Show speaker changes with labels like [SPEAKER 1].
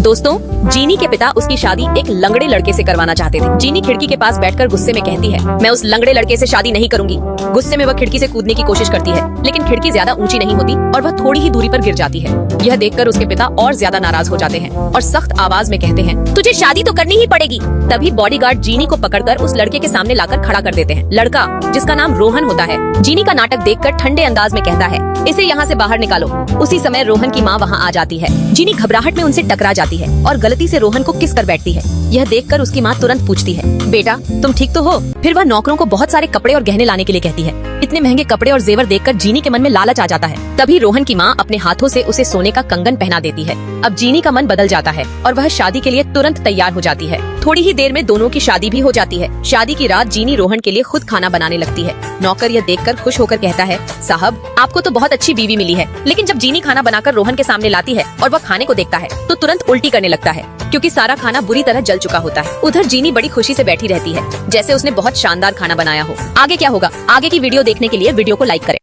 [SPEAKER 1] दोस्तों, जीनी के पिता उसकी शादी एक लंगड़े लड़के से करवाना चाहते थे। जीनी खिड़की के पास बैठकर गुस्से में कहती है, मैं उस लंगड़े लड़के से शादी नहीं करूंगी। गुस्से में वह खिड़की से कूदने की कोशिश करती है, लेकिन खिड़की ज्यादा ऊंची नहीं होती और वह थोड़ी ही दूरी पर गिर जाती है। यह देखकर उसके पिता और ज्यादा नाराज हो जाते हैं और सख्त आवाज में कहते हैं, तुझे शादी तो करनी ही पड़ेगी। तभी बॉडीगार्ड जीनी को पकड़कर उस लड़के के सामने लाकर खड़ा कर देते हैं। लड़का, जिसका नाम रोहन होता है, जीनी का नाटक देखकर ठंडे अंदाज में कहता है, इसे यहाँ से बाहर निकालो। उसी समय रोहन की माँ वहाँ आ जाती है। जीनी घबराहट में उनसे टकरा जाती है और गलती से रोहन को किस कर बैठती है। यह देखकर उसकी माँ तुरंत पूछती है, बेटा तुम ठीक तो हो? फिर वह नौकरों को बहुत सारे कपड़े और गहने लाने के लिए कहती है। इतने महंगे कपड़े और जेवर देखकर जीनी के मन में लालच आ जाता है। तभी रोहन की माँ अपने हाथों से उसे सोने का कंगन पहना देती है। अब जीनी का मन बदल जाता है और वह शादी के लिए तुरंत तैयार हो जाती है। थोड़ी ही देर में दोनों की शादी भी हो जाती है। शादी की रात जीनी रोहन के लिए खुद खाना बनाने लगती है। नौकर यह देखकर खुश होकर कहता है, साहब आपको तो बहुत अच्छी बीवी मिली है। लेकिन जब जीनी खाना बनाकर रोहन के सामने लाती है और वह खाने को देखता है तो तुरंत उल्टी करने लगता है, क्योंकि सारा खाना बुरी तरह जल चुका होता है। उधर जीनी बड़ी खुशी से बैठी रहती है, जैसे उसने बहुत शानदार खाना बनाया हो। आगे क्या होगा, आगे की वीडियो देखने के लिए वीडियो को लाइक करें।